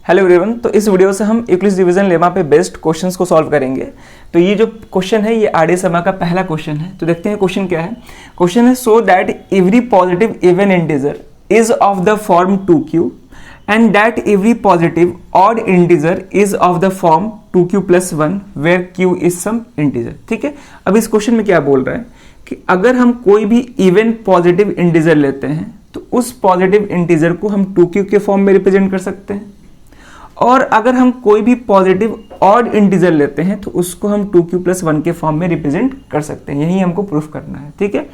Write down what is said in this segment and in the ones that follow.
Hello everyone. तो इस video से हम यूक्लिड्स डिवीजन लेमा पे बेस्ड क्वेश्चंस को सॉल्व करेंगे। तो ये जो क्वेश्चन है ये आर.डी. शर्मा का पहला क्वेश्चन है। तो देखते हैं क्वेश्चन क्या है। क्वेश्चन है so that every positive even integer is of the form 2q and that every positive odd integer is of the form 2q + 1 where q is some integer. ठीक है, अब इस क्वेश्चन में क्या बोल रहा है कि अगर हम कोई भी इवन पॉजिटिव इंटीजर लेते हैं तो उस पॉजिटिव इंटीजर को हम 2q के फॉर्म में रिप्रेजेंट कर सकते हैं, और अगर हम कोई भी पॉजिटिव ऑड इंटीजर लेते हैं तो उसको हम 2q + 1 के फॉर्म में रिप्रेजेंट कर सकते हैं। यही हमको प्रूफ करना है। ठीक है,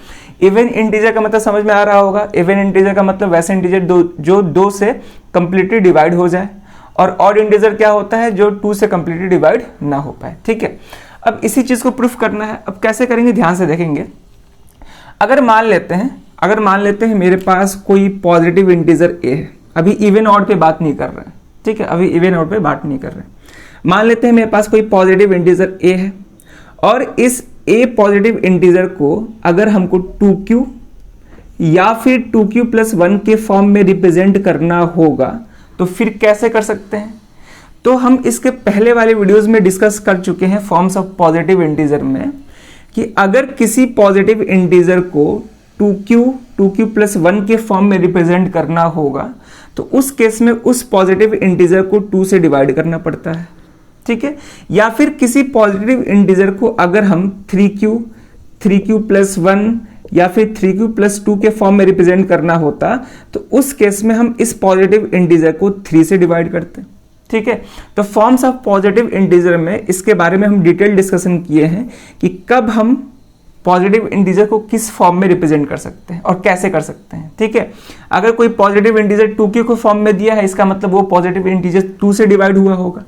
इवन इंटीजर का मतलब समझ में आ रहा होगा। इवन इंटीजर का मतलब वैसे इंटीजर जो 2 से कंप्लीटली डिवाइड हो जाए, और ऑड इंटीजर क्या होता है जो 2 से कंप्लीटली डिवाइड ना हो पाए। ठीक है, अब इसी चीज को प्रूफ करना है। अब कैसे करेंगे, ध्यान से देखेंगे। अगर मान लेते हैं मेरे पास कोई पॉजिटिव इंटीजर a है, अभी इवन ऑड पे बात नहीं कर रहे हैं। ठीक है, अभी इवन ऑड पे बात नहीं कर रहे हैं। मान लेते हैं मेरे पास कोई पॉजिटिव इंटीजर a है, और इस a पॉजिटिव इंटीजर को अगर हमको 2q या फिर 2q + 1 के फॉर्म में रिप्रेजेंट करना होगा तो फिर कैसे कर सकते हैं। तो हम इसके पहले वाले वीडियोस में डिस्कस कर चुके हैं फॉर्म्स ऑफ पॉजिटिव इंटीजर में, कि अगर किसी पॉजिटिव इंटीजर को 2q + 1 के फॉर्म में रिप्रेजेंट करना होगा तो उस केस में उस पॉजिटिव इंटीजर को 2 से डिवाइड करना पड़ता है। ठीक है, या फिर किसी पॉजिटिव इंटीजर को अगर हम 3q + 1 या फिर 3q + 2 के फॉर्म में रिप्रेजेंट करना होता तो उस केस में हम इस पॉजिटिव इंटीजर को 3 से डिवाइड करते हैं। ठीक है, तो फॉर्म्स ऑफ पॉजिटिव इंटीजर में इसके बारे में हम डिटेल डिस्कशन किए हैं कि कब हम पॉजिटिव इंटीजर को किस फॉर्म में रिप्रेजेंट कर सकते हैं और कैसे कर सकते हैं। ठीक है, अगर कोई पॉजिटिव इंटीजर 2q को फॉर्म में दिया है, इसका मतलब वो पॉजिटिव इंटीजर 2 से डिवाइड हुआ होगा।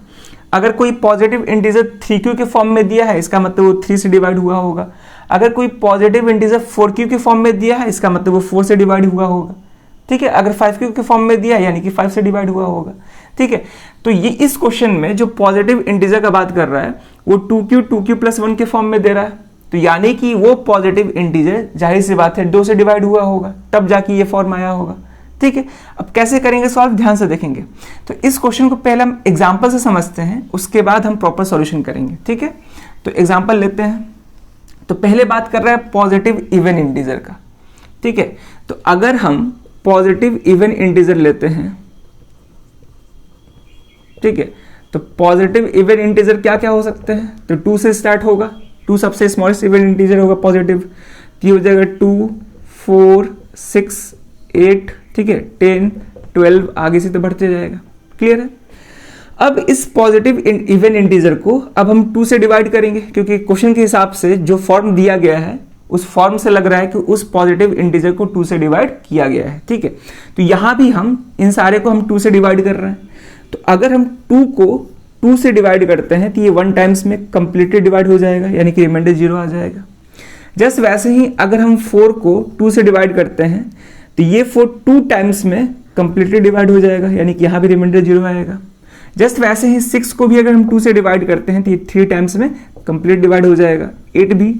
अगर कोई पॉजिटिव इंटीजर 3q के फॉर्म में दिया है, इसका मतलब वो 3 से डिवाइड हुआ होगा। अगर कोई पॉजिटिव इंटीजर 4q के फॉर्म में दिया है, इसका मतलब वो 4 से डिवाइड हुआ होगा। ठीक है, अगर 5q के फॉर्म में दिया है यानी कि 5 से डिवाइड हुआ होगा। ठीक है, तो ये इस क्वेश्चन में जो पॉजिटिव इंटीजर का बात कर रहा है वो 2q + 1 के फॉर्म में दे रहा है, तो यानी कि वो पॉजिटिव इंटीजर जाहिर सी बात है 2 से डिवाइड हुआ होगा, तब जाके ये फॉर्म आया होगा। ठीक है, अब कैसे करेंगे सॉल्व, ध्यान से देखेंगे। तो इस क्वेश्चन को पहले हम एग्जांपल से समझते हैं, उसके बाद हम प्रॉपर सॉल्यूशन करेंगे। ठीक है, तो एग्जांपल लेते हैं। तो पहले बात कर रहा है पॉजिटिव इवन इंटीजर का। ठीक है, तो अगर हम पॉजिटिव इवन इंटीजर लेते हैं, ठीक है, तो पॉजिटिव इवन इंटीजर क्या क्या हो सकते हैं। तो 2 से स्टार्ट होगा, 2 सबसे स्मॉलेस्ट इवन इंटीजर होगा पॉजिटिव। तो हो जाएगा 2, 4, 6, 8, ठीक है, 10, 12, आगे से तो बढ़ते जाएगा। क्लियर है। अब इस पॉजिटिव इवन इंटीजर को अब हम 2 से डिवाइड करेंगे, क्योंकि क्वेश्चन के हिसाब से जो फॉर्म दिया गया है उस फॉर्म से लग रहा है कि उस पॉजिटिव इंटीजर को 2 से डिवाइड किया गया है। ठीक है, तो यहां भी हम इन सारे को हम 2 से डिवाइड कर रहे हैं। तो अगर हम 2 को 2 से डिवाइड करते हैं तो ये 1 टाइम्स में कंप्लीटली डिवाइड हो जाएगा, यानी कि रिमाइंडर 0 आ जाएगा। जस्ट वैसे ही अगर हम 4 को 2 से डिवाइड करते हैं तो ये 4 2 टाइम्स में कंप्लीटली डिवाइड हो जाएगा, यानी कि यहाँ भी रिमाइंडर 0 आएगा। जस्ट वैसे ही 6 को भी अगर हम 2 से डिवाइड करते हैं तो ये 3 टाइम्स में कंप्लीट डिवाइड हो जाएगा। 8 भी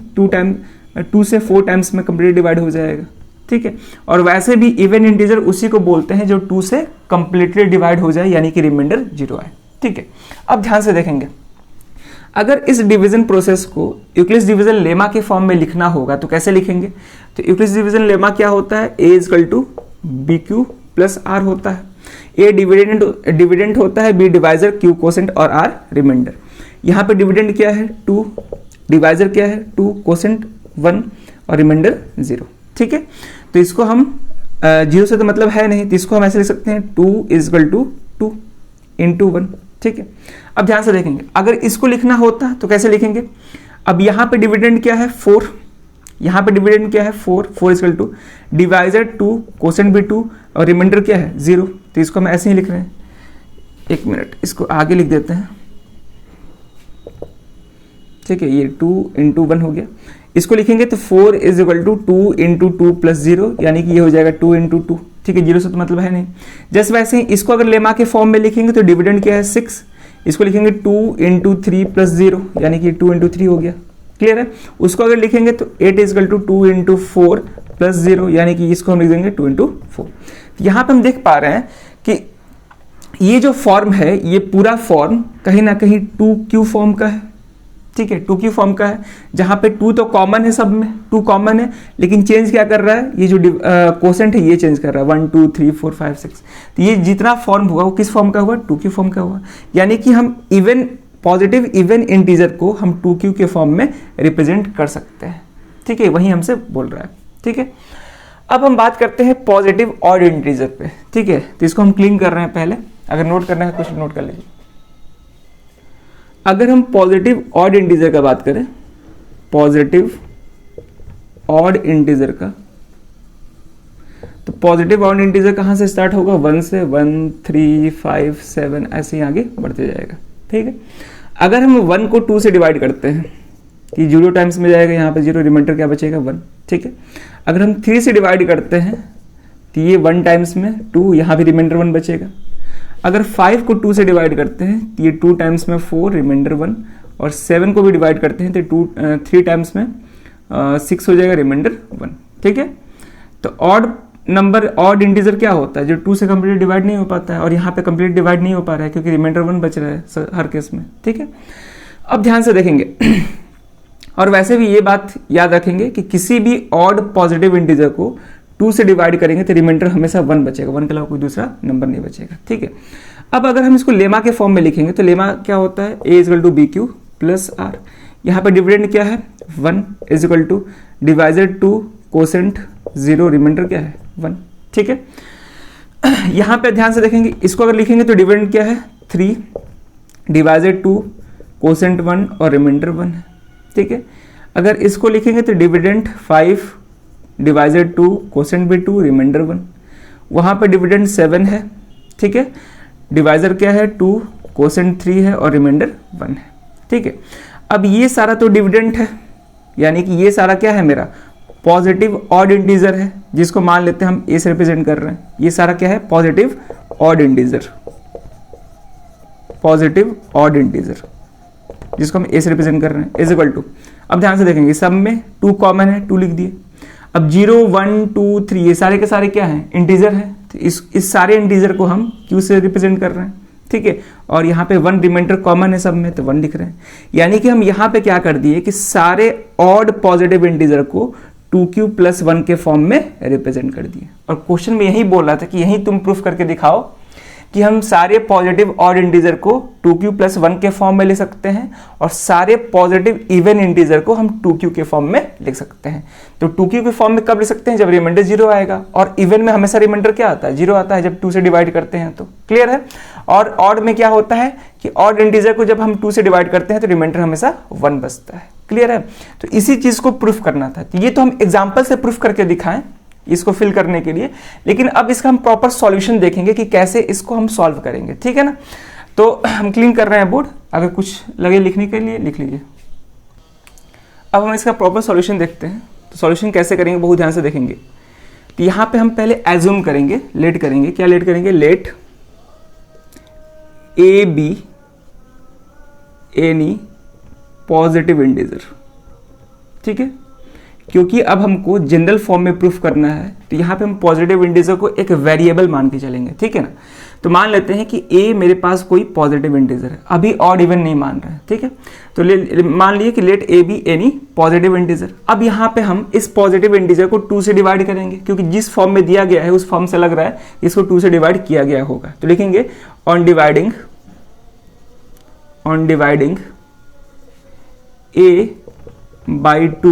2 से 4 टाइम्स में कंप्लीट डिवाइड हो जाएगा। ठीक है, और वैसे भी इवन इंटीजर उसी को बोलते हैं जो 2 से कंप्लीटली डिवाइड हो जाए, यानी कि रिमाइंडर 0 आए। ठीक है, अब ध्यान से देखेंगे। अगर इस डिवीजन प्रोसेस को यूक्लिड्स डिवीजन लेमा के फॉर्म में लिखना होगा तो कैसे लिखेंगे। तो यूक्लिड्स डिवीजन लेमा क्या होता है, a = bq + r होता है। a डिविडेंट होता है, b डिवाइजर, q कोसेंट और r रिमाइंडर। यहाँ पे डिविडेंट क्या है 2, डिवाइजर क्या है 2, कोसेंट 1 और रिमाइंडर 0। ठीक है, तो इसको हम 0 से तो मतलब है नहीं, तो इसको हम ऐसे लिख सकते हैं 2 = 2 × 1। ठीक है, अब ध्यान से देखेंगे। अगर इसको लिखना होता तो कैसे लिखेंगे। अब यहाँ पे डिविडेंड क्या है 4, यहाँ पे डिविडेंड क्या है 4 = डिवाइजर 2, कोसेंट भी 2 और रिमाइंडर क्या है 0। तो इसको हम ऐसे ही लिख रहे हैं। 1 मिनट, इसको आगे लिख देते हैं। ठीक है, ये 2 × 1 हो गया। इसको लिखेंगे तो 4 = 2 × 2 + 0, यानी कि ये हो जाएगा 2 × 2। ठीक है, 0 से तो मतलब है नहीं। जस्ट वैसे ही इसको अगर लेमा के फॉर्म में लिखेंगे तो डिविडेंड क्या है 6, इसको लिखेंगे 2 × 3 + 0, यानी कि 2 × 3 हो गया। क्लियर है। उसको अगर लिखेंगे तो 8 = 2 × 4 + 0, यानी कि इसको हम लिख देंगे 2 × 4। यहाँ पे हम देख पा रहे हैं कि ये जो फॉर्म है, ये पूरा फॉर्म कहीं ना कहीं 2q फॉर्म का है, ठीक है, 2q फॉर्म का है, जहां पे 2 तो कॉमन है, सब में 2 कॉमन है, लेकिन चेंज क्या कर रहा है, ये जो कोसेंट है ये चेंज कर रहा है, 1 2 3 4 5 6। तो ये जितना फॉर्म हुआ वो किस फॉर्म का हुआ, 2q फॉर्म का हुआ। यानी कि हम इवन पॉजिटिव इवन इंटीजर को हम 2q के फॉर्म में रिप्रेजेंट कर सकते हैं, ठीक है, वही हमसे बोल रहा है, ठीक है। अब हम बात करते हैं पॉजिटिव ऑड इंटीजर पे, ठीक है। तो इसको हम क्लीन कर रहे हैं पहले, अगर नोट करना है कुछ नोट कर लीजिए। अगर हम पॉजिटिव ऑड इंटीजर का बात करें, पॉजिटिव ऑड इंटीजर का, तो पॉजिटिव ऑड इंटीजर कहां से स्टार्ट होगा, 1 से, 1 3 5 7 ऐसे ही आगे बढ़ते जाएगा, ठीक है। अगर हम 1 को 2 से डिवाइड करते हैं कि 0 टाइम्स में जाएगा, यहाँ पे 0, रिमाइंडर क्या बचेगा 1, ठीक है। अगर हम 3 से डिवाइड करते हैं तो ये 1 टाइम्स में 2, यहाँ भी रिमाइंडर 1 बचेगा। अगर 5 को 2 से डिवाइड करते हैं तो ये 2 टाइम्स में 4, रिमाइंडर 1, और 7 को भी डिवाइड करते हैं तो 3 टाइम्स में 6 हो जाएगा, रिमाइंडर 1, ठीक है। तो ऑड नंबर, ऑड इंटीजर क्या होता है, जो 2 से कंप्लीट डिवाइड नहीं हो पाता है, और यहाँ पे कंप्लीट डिवाइड नहीं हो पा रहा है क्योंकि रिमाइंडर 1 बच रहा है हर केस में, ठीक है। अब ध्यान से देखेंगे और वैसे भी ये बात याद रखेंगे कि किसी भी ऑड पॉजिटिव इंटीजर को 2 से डिवाइड करेंगे तो रिमाइंडर हमेशा 1 बचेगा, 1 के अलावा कोई दूसरा नंबर नहीं बचेगा, ठीक है। अब अगर हम इसको लेमा के फॉर्म में लिखेंगे तो लेमा क्या होता है, a is equal to BQ plus R। यहाँ पे डिविडेंड क्या है, 1 is equal to divided 2 quotient 0, remainder क्या है 1, ठीक है। यहाँ पे ध्यान से देखेंगे, इसको अगर लिखेंगे तो डिविडेंड क्या है 3 डिवाइडेड 2 कोसेंट 1 और रिमाइंडर 1 है, ठीक है। अगर इसको लिखेंगे तो डिविडेंड 5 डिवाइडेड 2 कोसेंट भी 2, रिमाइंडर 1। वहाँ पे डिविडेंड 7 है, ठीक है। डिवाइजर क्या है 2, कोसेंट 3 है और रिमाइंडर 1 है, ठीक है। अब ये सारा तो डिविडेंड है, यानी कि ये सारा क्या है मेरा पॉजिटिव ऑड इंटीजर है, जिसको मान लेते हैं हम ए से रिप्रेजेंट कर रहे हैं। ये सारा क्या है positive odd integer, positive odd integer जिसको हम ए से रिप्रेजेंट कर रहे हैं, इज इक्वल टू, अब ध्यान से देखेंगे सब में 2 कॉमन है, 2 लिख दिए। अब 0 1 2 3 ये सारे के सारे क्या हैं इंटीजर हैं, तो इस सारे इंटीजर को हम क्यू से रिप्रेजेंट कर रहे हैं, ठीक है। और यहाँ पे 1 रिमाइंडर कॉमन है सब में तो 1 लिख रहे हैं। यानी कि हम यहाँ पे क्या कर दिए कि सारे ऑड पॉजिटिव इंटीजर को 2q प्लस 1 के फॉर्म में रिप्रेजेंट कर दिए। और क्वेश्चन में यही बोल रहा था कि यही तुम प्रूफ करके दिखाओ कि हम सारे पॉजिटिव ऑड इंटीजर को 2q प्लस 1 के फॉर्म में ले सकते हैं और सारे पॉजिटिव इवन इंटीजर को हम 2q के फॉर्म में लिख सकते हैं। तो 2q के फॉर्म में कब लिख सकते हैं, जब रिमाइंडर 0 आएगा, और इवन में हमेशा रिमाइंडर क्या आता है 0 आता है जब 2 से डिवाइड करते हैं, तो क्लियर है। और ऑड में क्या होता है कि ऑड इंटीजर को जब हम 2 से डिवाइड करते हैं तो रिमाइंडर हमेशा 1 बचता है, क्लियर है। तो इसी चीज को प्रूफ करना था, तो ये तो हम एग्जाम्पल से प्रूफ करके दिखाएं इसको फिल करने के लिए, लेकिन अब इसका हम प्रॉपर सॉल्यूशन देखेंगे कि कैसे इसको हम सॉल्व करेंगे, ठीक है ना। तो हम क्लीन कर रहे हैं बोर्ड, अगर कुछ लगे लिखने के लिए लिख लीजिए। अब हम इसका प्रॉपर सॉल्यूशन देखते हैं। तो सॉल्यूशन कैसे करेंगे बहुत ध्यान से देखेंगे। तो यहां पे हम पहले एज्यूम करेंगे, लेट करेंगे, क्या लेट करेंगे, let A B any positive integer, ठीक है। क्योंकि अब हमको जनरल फॉर्म में प्रूफ करना है तो यहाँ पे हम पॉजिटिव इंटीजर को एक वेरिएबल मान के चलेंगे, ठीक है ना। तो मान लेते हैं कि a मेरे पास कोई पॉजिटिव इंटीजर है, अभी ऑड इवन नहीं मान रहा है, ठीक है। तो मान लिए कि let a B any positive integer. अब यहाँ पे हम इस पॉजिटिव इंटीजर को 2 से डिवाइड करेंगे, क्योंकि जिस फॉर्म में दिया गया है उस फॉर्म से लग रहा है इसको 2 से डिवाइड किया गया होगा। तो लिखेंगे on dividing a by 2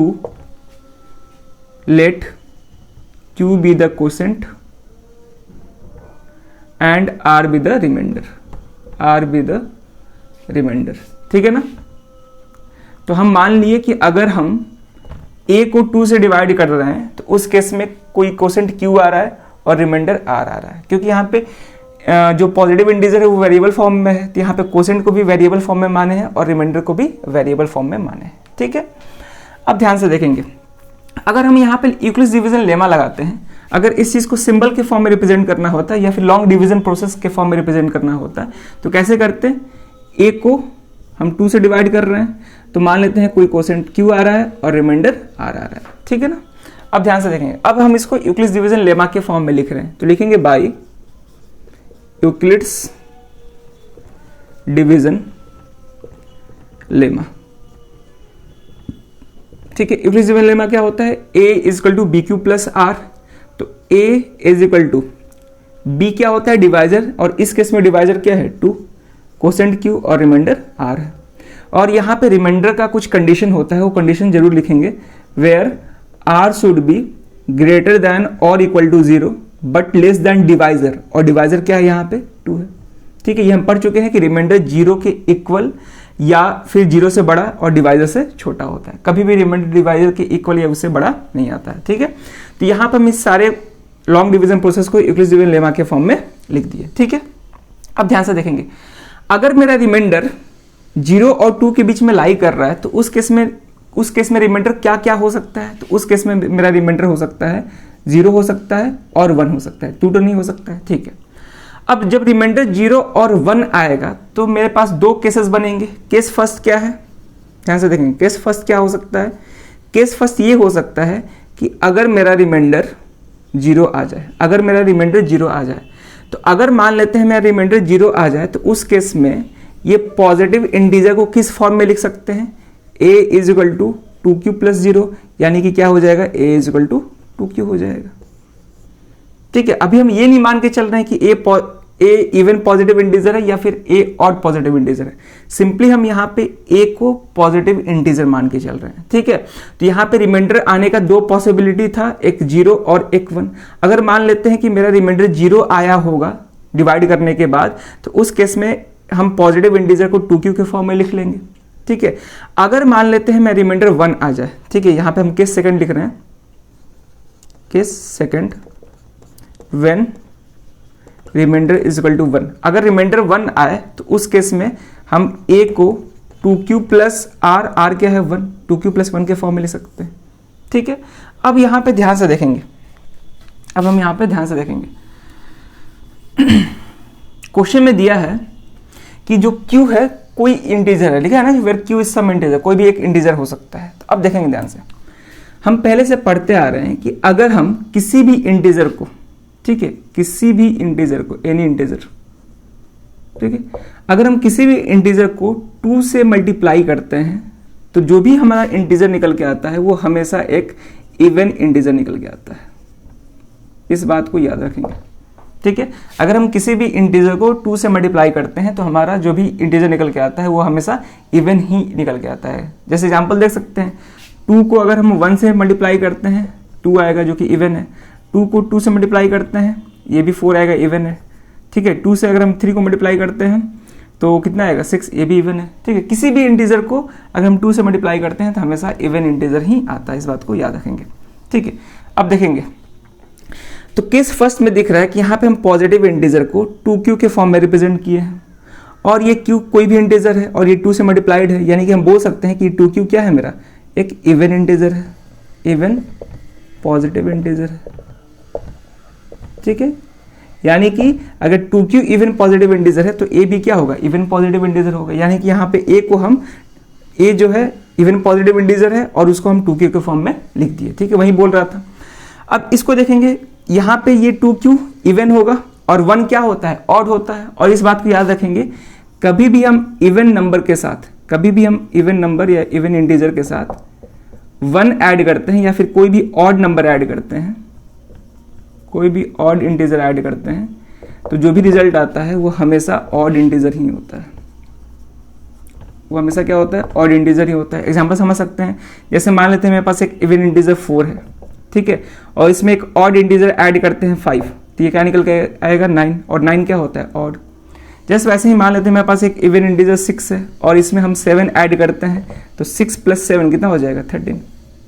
let q be the quotient and r be the remainder, ठीक है ना। तो हम मान लिए कि अगर हम a को 2 से डिवाइड कर रहे हैं तो उस केस में कोई क्वोशेंट q आ रहा है और रिमाइंडर r आ रहा है, क्योंकि यहाँ पे जो पॉजिटिव इंटीजर है वो वेरिएबल फॉर्म में है, तो यहाँ पे क्वोशेंट को भी वेरिएबल फॉर्म में माने हैं और रिमाइंडर को भी वेरिएबल फॉर्म में माने हैं, ठीक है। अब ध्यान से देखेंगे, अगर हम यहाँ पे यूक्लिड्स डिवीजन लेमा लगाते हैं, अगर इस चीज को सिंबल के फॉर्म में रिप्रेजेंट करना होता है या फिर लॉन्ग डिवीजन प्रोसेस के फॉर्म में रिप्रेजेंट करना होता है तो कैसे करते हैं, a को हम 2 से डिवाइड कर रहे हैं तो मान लेते हैं कोई क्वोशेंट q आ रहा है और रिमाइंडर r आ रहा है, ठीक है ना। अब ध्यान से देखेंगे, अब हम इसको यूक्लिड्स डिवीजन लेमा के फॉर्म में लिख रहे हैं तो लिखेंगे बाई यूक्लिड्स डिवीजन लेमा। ठीक है, यूक्लिड्स डिवीजन लेमा क्या होता है, a is equal to B Q plus R, तो a is equal to b क्या होता है, डिवाइजर, और इस केस में डिवाइजर क्या है 2, कोसेंट q और रिमाइंडर r है। और यहाँ पे रिमाइंडर का कुछ कंडीशन होता है, वो कंडीशन जरूर लिखेंगे, where r should be greater than or equal to 0 but less than divisor, और डिवाइजर क्या है यहाँ पे 2 है। ठीक है, ये हम पढ़ चुके हैं कि रिमाइंडर 0 के इक्वल या फिर 0 से बड़ा और डिवाइजर से छोटा होता है, कभी भी रिमाइंडर डिवाइजर के इक्वल या उससे बड़ा नहीं आता है। ठीक है, तो यहाँ पर हम इस सारे लॉन्ग डिवीजन प्रोसेस को यूक्लिड्स डिवीजन लेमा के फॉर्म में लिख दिए। ठीक है, अब ध्यान से देखेंगे, अगर मेरा रिमाइंडर 0 और 2 के बीच में लाई कर रहा है तो उस केस में रिमाइंडर क्या क्या हो सकता है, तो उस केस में मेरा रिमाइंडर हो सकता है 0 हो सकता है और 1 हो सकता है, 2 तो नहीं हो सकता है। ठीक है, अब जब रिमाइंडर 0 और 1 आएगा तो मेरे पास 2 केसेस बनेंगे। केस फर्स्ट क्या है, ध्यान से देखेंगे, केस फर्स्ट क्या हो सकता है, केस फर्स्ट ये हो सकता है कि अगर मेरा रिमाइंडर 0 आ जाए, अगर मेरा रिमाइंडर 0 आ जाए, तो अगर मान लेते हैं मेरा रिमाइंडर 0 आ जाए तो उस केस में ये पॉजिटिव इंटीजर को किस फॉर्म में लिख सकते हैं, a is equal to 2q plus 0, यानी कि क्या हो जाएगा, a is equal to 2q हो जाएगा। ठीक है, अभी हम ये नहीं मान के चल रहे हैं कि a इवन पॉजिटिव इंटीजर है या फिर a ऑड पॉजिटिव इंटीजर है, सिंपली हम यहाँ पे a को पॉजिटिव इंटीजर मान के चल रहे हैं। ठीक है, तो यहाँ पे रिमाइंडर आने का 2 पॉसिबिलिटी था, एक 0 और एक 1। अगर मान लेते हैं कि मेरा रिमाइंडर 0 आया होगा डिवाइड करने के बाद, तो उस केस में हम पॉजिटिव इंटीजर को 2q के फॉर्म में लिख लेंगे। ठीक है, अगर मान लेते हैं मैं रिमाइंडर 1 आ जाए, ठीक है, यहाँ पे हम केस सेकंड लिख रहे हैं, case second when remainder is equal to 1, अगर रिमाइंडर 1 आए तो उस केस में हम a को 2q प्लस r क्या है 1, 2q प्लस 1 के फॉर्म में ले सकते हैं। ठीक है, अब यहाँ पे ध्यान से देखेंगे, अब हम यहाँ पे ध्यान से देखेंगे, क्वेश्चन में दिया है कि जो q है कोई इंटीजर है, लिखा है ना, where q is some integer, कोई भी एक इंटीजर हो सकता है। तो अब देखेंगे ध्यान से, हम पहले से पढ़ते आ रहे हैं कि अगर हम किसी भी इंटीजर को, ठीक है, किसी भी इंटीजर को, एनी इंटीजर, ठीक है, अगर हम किसी भी इंटीजर को 2 से मल्टीप्लाई करते हैं तो जो भी हमारा इंटीजर निकल के आता है वो हमेशा एक इवन इंटीजर निकल के आता है, इस बात को याद रखेंगे। ठीक है, अगर हम किसी भी इंटीजर को 2 से मल्टीप्लाई करते हैं तो हमारा जो भी इंटीजर निकल के आता है वो हमेशा इवन ही निकल के आता है। जैसे एग्जांपल देख सकते हैं, 2 को अगर हम 1 से मल्टीप्लाई करते हैं 2 आएगा जो कि इवन है, 2 को 2 से मल्टीप्लाई करते हैं ये भी 4 आएगा, इवन है। ठीक है, 2 से अगर हम 3 को मल्टीप्लाई करते हैं तो कितना आएगा 6, ये भी इवन है। ठीक है, किसी भी इंटीजर को अगर हम 2 से मल्टीप्लाई करते हैं तो हमेशा इवन इंटीजर ही आता है, इस बात को याद रखेंगे। ठीक है, अब देखेंगे तो केस फर्स्ट में दिख रहा है कि यहाँ पे हम पॉजिटिव इंटीजर को 2q के फॉर्म में रिप्रेजेंट किए हैं, और ये q कोई भी इंटीजर है और ये 2 से मल्टीप्लाइड है, यानी कि हम बोल सकते हैं कि 2q क्या है, मेरा एक इवन इंटीजर है, इवन पॉजिटिव इंटीजर है। ठीक है, यानी कि अगर 2q इवन पॉजिटिव इंटीजर है तो a भी क्या होगा, इवन पॉजिटिव इंटीजर होगा, यानी कि यहाँ पे a को हम, a जो है इवन पॉजिटिव इंटीजर है और उसको हम 2q के फॉर्म में लिख दिए। ठीक है, वही बोल रहा था। अब इसको देखेंगे, यहाँ पे ये 2q इवन होगा और 1 क्या होता है, ऑड होता है, और इस बात को याद रखेंगे, कभी भी हम इवन नंबर के साथ, कभी भी हम इवन नंबर या इवन इंटीजर के साथ 1 ऐड करते हैं या फिर कोई भी ऑड नंबर ऐड करते हैं, कोई भी ऑड इंटीजर ऐड करते हैं, तो जो भी रिजल्ट आता है वो हमेशा ऑड इंटीजर ही होता है, वो हमेशा क्या होता है, ऑड इंटीजर ही होता है। एग्जांपल समझ सकते हैं, जैसे मान लेते हैं मेरे पास एक इवन इंटीजर 4 है, ठीक है, और इसमें एक ऑड इंटीजर ऐड करते हैं 5, तो ये क्या निकल के आएगा 9, और 9 क्या होता है, ऑड। जैसे वैसे ही मान लेते हैं मेरे पास एक इवन इंटीजर 6 है और इसमें हम 7 ऐड करते हैं, तो 6 + 7 कितना हो जाएगा 13,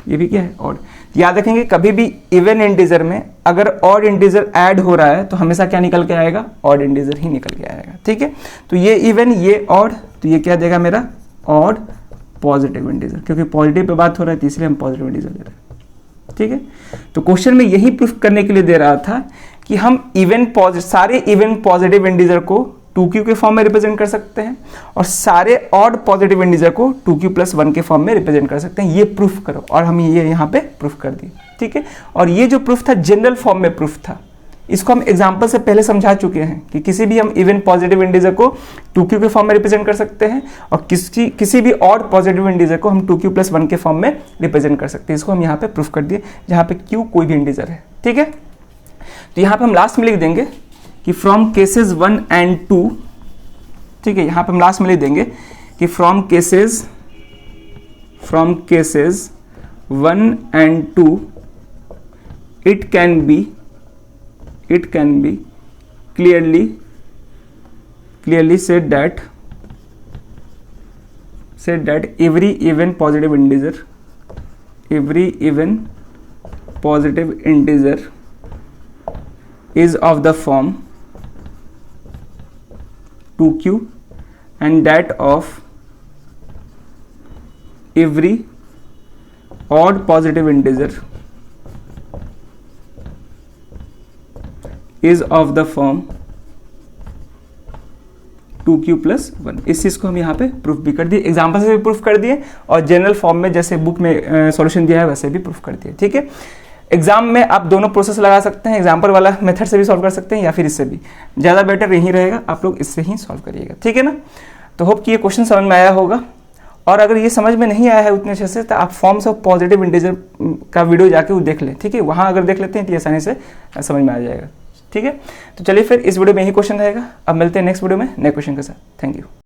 ये भी क्या है, ऑड। याद रखेंगे, कभी भी इवन इंटीजर में अगर ऑड इंटीजर ऐड हो रहा है तो हमेशा क्या निकल के आएगा, ऑड इंटीजर ही निकल के आएगा। ठीक है, तो ये इवन, ये ऑड, तो ये क्या देगा मेरा, ऑड पॉजिटिव इंटीजर, क्योंकि पॉजिटिव पे बात हो रहा है तो इसलिए हम पॉजिटिव इंटीजर ले रहे हैं। ठीक है, तो क्वेश्चन में यही प्रूफ करने के लिए दे रहा था कि हम सारे इवन पॉजिटिव इंटीजर को 2q के फॉर्म में रिप्रेजेंट कर सकते हैं और सारे ऑड पॉजिटिव इंटीजर को 2q + 1 के फॉर्म में रिप्रेजेंट कर सकते हैं, ये प्रूफ करो, और हम ये यहाँ पे प्रूफ कर दिए। ठीक है, और ये जो प्रूफ था जनरल फॉर्म में प्रूफ था, इसको हम एग्जाम्पल से पहले समझा चुके हैं कि किसी भी हम इवन पॉजिटिव इंटीजर को 2q के फॉर्म में रिप्रेजेंट कर सकते हैं और किसी भी और पॉजिटिव इंटीजर को हम 2q + 1 के फॉर्म में रिप्रेजेंट कर सकते हैं। इसको हम यहाँ पे प्रूफ कर दिए, जहाँ पे q कोई भी इंटीजर है, ठीक है। तो यहाँ पे हम लास्ट में लिख देंगे कि फ्रॉम केसेस 1 and 2, ठीक है, यहाँ पे हम लास्ट में लिख देंगे कि from cases 1 and 2 it can be clearly said that every even positive integer is of the form 2q and that of every odd positive integer is of the form 2q + 1। इस चीज को हम यहाँ पे प्रूफ भी कर दिए, example से भी प्रूफ कर दिए और जनरल फॉर्म में जैसे बुक में सॉल्यूशन दिया है वैसे भी प्रूफ कर दिए, ठीक है। एग्जाम में आप दोनों प्रोसेस लगा सकते हैं, एग्जाम्पल वाला मेथड से भी सॉल्व कर सकते हैं या फिर इससे भी, ज़्यादा बेटर यही रहेगा, आप लोग इससे ही सॉल्व करिएगा, ठीक है ना। तो होप कि ये क्वेश्चन समझ में आया होगा, और अगर ये समझ में नहीं आया है उतने अच्छे से तो आप फॉर्म्स ऑफ पॉजिटिव इंटीजर का वीडियो जाके वो देख लें, ठीक है। वहाँ अगर देख लेते हैं तो आसानी से समझ में आ जाएगा, ठीक है। तो चलिए फिर इस वीडियो में यही क्वेश्चन रहेगा, अब मिलते हैं नेक्स्ट वीडियो में नए क्वेश्चन के साथ। Thank you.